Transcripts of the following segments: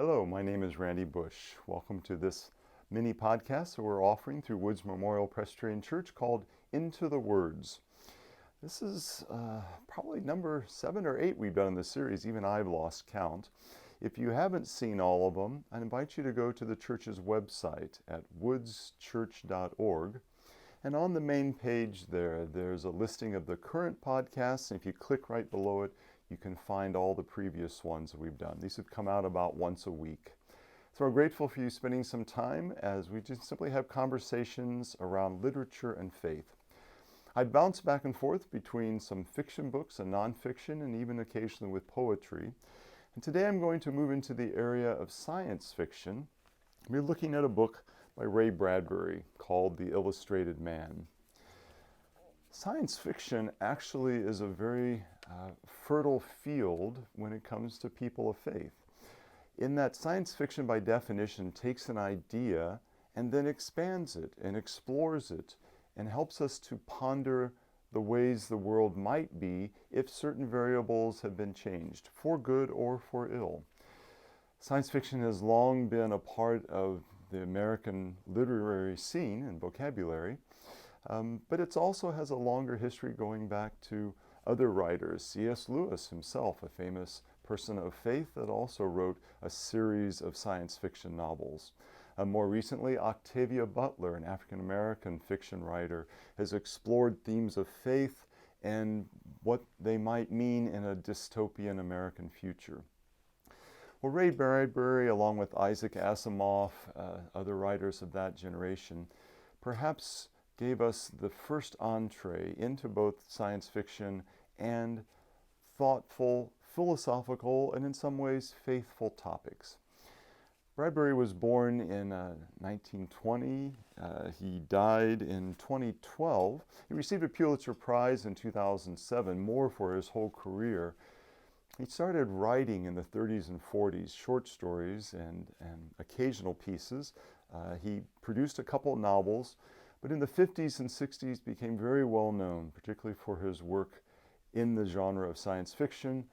Hello, my name is Randy Bush. Welcome to this mini podcast that we're offering through Woods Memorial Presbyterian Church called Into the Words. This is probably number 7 or 8 we've done in this series. Even I've lost count. If you haven't seen all of them, I invite you to go to the church's website at woodschurch.org. And on the main page there's a listing of the current podcasts. And if you click right below it, you can find all the previous ones that we've done. These have come out about once a week. So we're grateful for you spending some time as we just simply have conversations around literature and faith. I bounce back and forth between some fiction books and nonfiction, and even occasionally with poetry. And today I'm going to move into the area of science fiction. We're looking at a book by Ray Bradbury called The Illustrated Man. Science fiction actually is a very fertile field when it comes to people of faith. In that science fiction, by definition, takes an idea and then expands it and explores it and helps us to ponder the ways the world might be if certain variables have been changed, for good or for ill. Science fiction has long been a part of the American literary scene and vocabulary, but it also has a longer history going back to other writers. C.S. Lewis himself, a famous person of faith that also wrote a series of science fiction novels. More recently, Octavia Butler, an African-American fiction writer, has explored themes of faith and what they might mean in a dystopian American future. Well, Ray Bradbury, along with Isaac Asimov, other writers of that generation, perhaps gave us the first entree into both science fiction and thoughtful, philosophical, and in some ways faithful topics. Bradbury was born in 1920. He died in 2012. He received a Pulitzer Prize in 2007, more for his whole career. He started writing in the 30s and 40s, short stories and occasional pieces. He produced a couple novels, but in the 50s and 60s became very well known, particularly for his work in the genre of science fiction.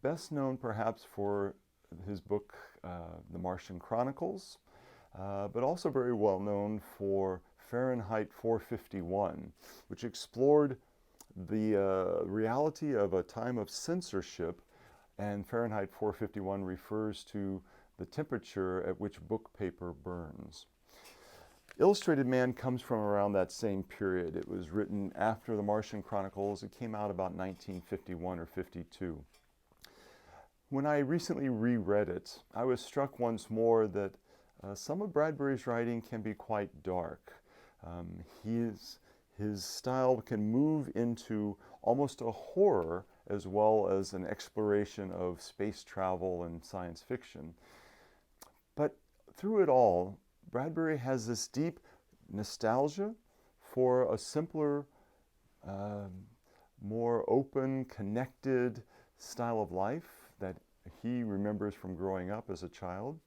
Best known perhaps for his book, The Martian Chronicles, but also very well known for Fahrenheit 451, which explored the reality of a time of censorship, and Fahrenheit 451 refers to the temperature at which book paper burns. Illustrated Man comes from around that same period. It was written after The Martian Chronicles. It came out about 1951 or 52. When I recently reread it, I was struck once more that some of Bradbury's writing can be quite dark. His style can move into almost a horror as well as an exploration of space travel and science fiction. But through it all, Bradbury has this deep nostalgia for a simpler, more open, connected style of life that he remembers from growing up as a child.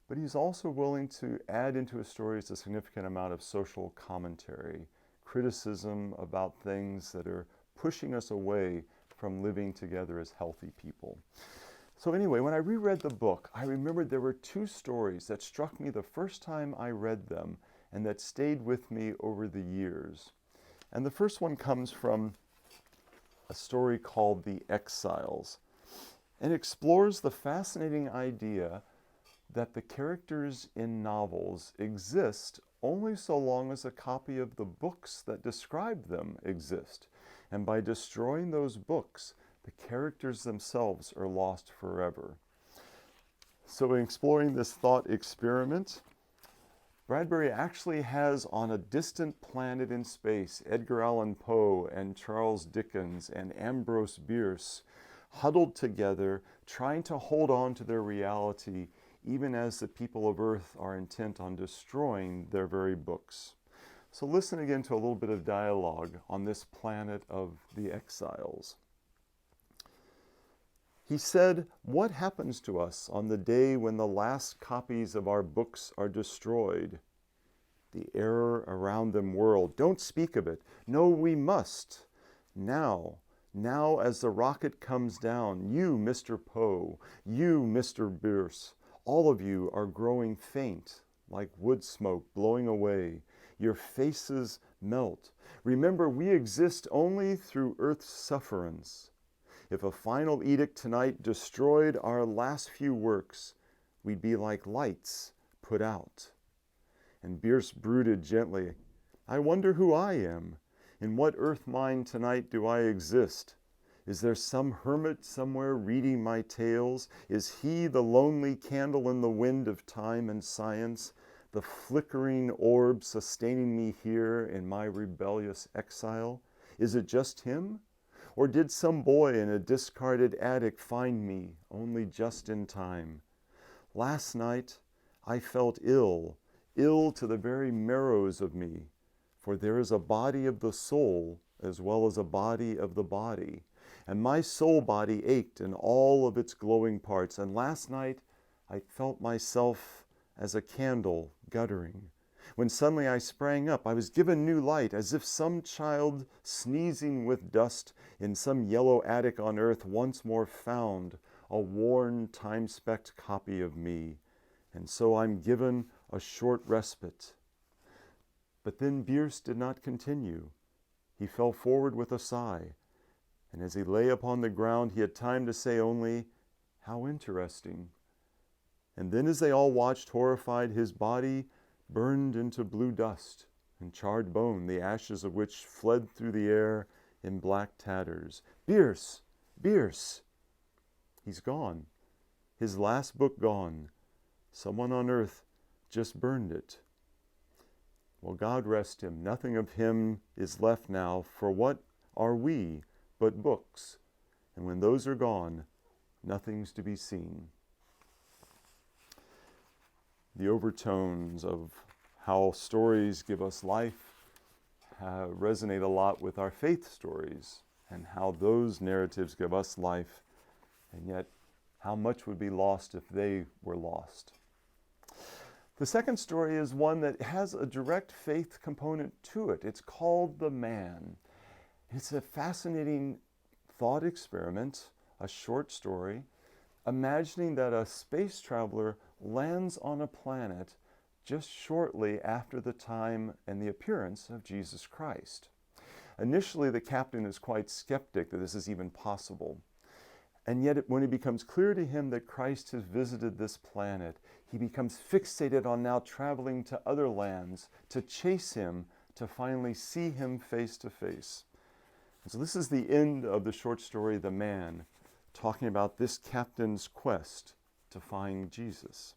But he's also willing to add into his stories a significant amount of social commentary, criticism about things that are pushing us away from living together as healthy people. So anyway, when I reread the book, I remembered there were 2 stories that struck me the first time I read them and that stayed with me over the years. And the first one comes from a story called The Exiles, and explores the fascinating idea that the characters in novels exist only so long as a copy of the books that describe them exist. And by destroying those books, the characters themselves are lost forever. So in exploring this thought experiment, Bradbury actually has on a distant planet in space Edgar Allan Poe and Charles Dickens and Ambrose Bierce huddled together, trying to hold on to their reality even as the people of Earth are intent on destroying their very books. So listen again to a little bit of dialogue on this planet of the exiles. He said, "What happens to us on the day when the last copies of our books are destroyed? The error around them whirl. Don't speak of it. No, we must. Now Now as the rocket comes down, you, Mr. Poe, you, Mr. Bierce, all of you are growing faint, like wood smoke blowing away. Your faces melt. Remember, we exist only through Earth's sufferance. If a final edict tonight destroyed our last few works, we'd be like lights put out. And Bierce brooded gently, I wonder who I am. In what earth mind tonight do I exist? Is there some hermit somewhere reading my tales? Is he the lonely candle in the wind of time and science, the flickering orb sustaining me here in my rebellious exile? Is it just him? Or did some boy in a discarded attic find me only just in time? Last night I felt ill, ill to the very marrows of me, for there is a body of the soul as well as a body of the body. And my soul body ached in all of its glowing parts. And last night I felt myself as a candle guttering. When suddenly I sprang up, I was given new light, as if some child sneezing with dust in some yellow attic on earth once more found a worn, time-specked copy of me. And so I'm given a short respite. But then Bierce did not continue. He fell forward with a sigh, and as he lay upon the ground, he had time to say only, how interesting. And then as they all watched horrified, his body burned into blue dust and charred bone, the ashes of which fled through the air in black tatters. Bierce! Bierce! He's gone. His last book gone. Someone on earth just burned it. Well, God rest him. Nothing of him is left now, for what are we but books? And when those are gone, nothing's to be seen. The overtones of how stories give us life resonate a lot with our faith stories, and how those narratives give us life, and yet how much would be lost if they were lost. The second story is one that has a direct faith component to it. It's called The Man. It's a fascinating thought experiment, a short story, imagining that a space traveler lands on a planet just shortly after the time and the appearance of Jesus Christ. Initially, the captain is quite skeptic that this is even possible. And yet, when it becomes clear to him that Christ has visited this planet, he becomes fixated on now traveling to other lands to chase him, to finally see him face to face. And so this is the end of the short story, The Man, talking about this captain's quest to find Jesus.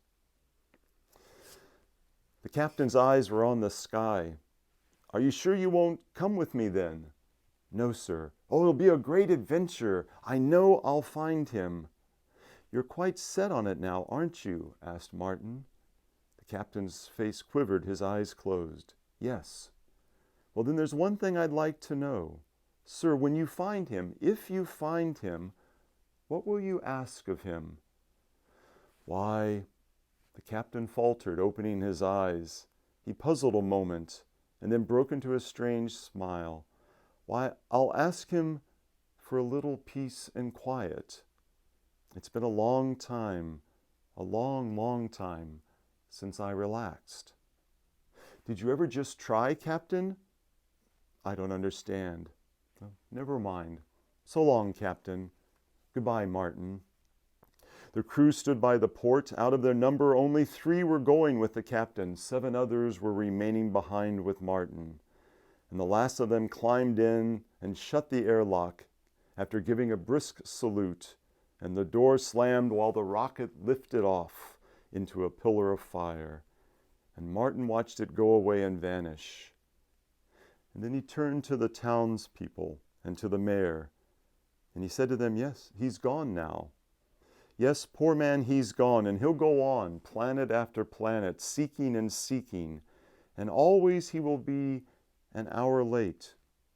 The captain's eyes were on the sky. Are you sure you won't come with me then? No, sir. Oh, it'll be a great adventure. I know I'll find him. You're quite set on it now, aren't you? Asked Martin. The captain's face quivered, his eyes closed. Yes. Well, then there's one thing I'd like to know. Sir, when you find him, if you find him, what will you ask of him? Why, the captain faltered, opening his eyes. He puzzled a moment, and then broke into a strange smile. Why, I'll ask him for a little peace and quiet. It's been a long time, a long, long time since I relaxed. Did you ever just try, Captain? I don't understand. Never mind. So long, Captain. Goodbye, Martin. The crew stood by the port. Out of their number, only 3 were going with the captain. 7 others were remaining behind with Martin. And the last of them climbed in and shut the airlock after giving a brisk salute, and the door slammed while the rocket lifted off into a pillar of fire. And Martin watched it go away and vanish. And then he turned to the townspeople and to the mayor, and he said to them, yes, he's gone now. Yes, poor man, he's gone, and he'll go on, planet after planet, seeking and seeking, and always he will be an hour late,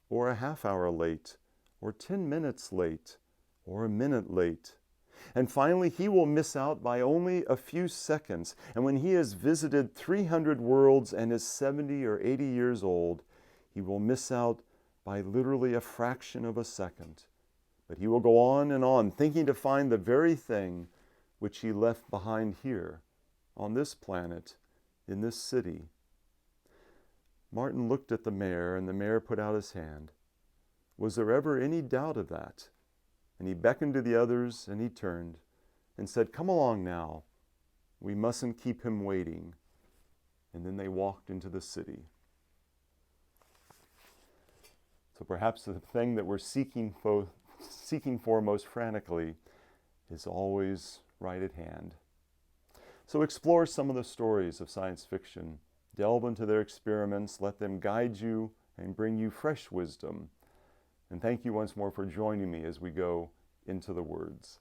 or a half hour late, or 10 minutes late, or a minute late. And finally, he will miss out by only a few seconds. And when he has visited 300 worlds and is 70 or 80 years old, he will miss out by literally a fraction of a second. But he will go on, thinking to find the very thing which he left behind here, on this planet, in this city. Martin looked at the mayor, and the mayor put out his hand. Was there ever any doubt of that? And he beckoned to the others, and he turned and said, "Come along now. We mustn't keep him waiting." And then they walked into the city. So perhaps the thing that we're seeking for most frantically is always right at hand. So explore some of the stories of science fiction. Delve into their experiments. Let them guide you and bring you fresh wisdom. And thank you once more for joining me as we go into the words.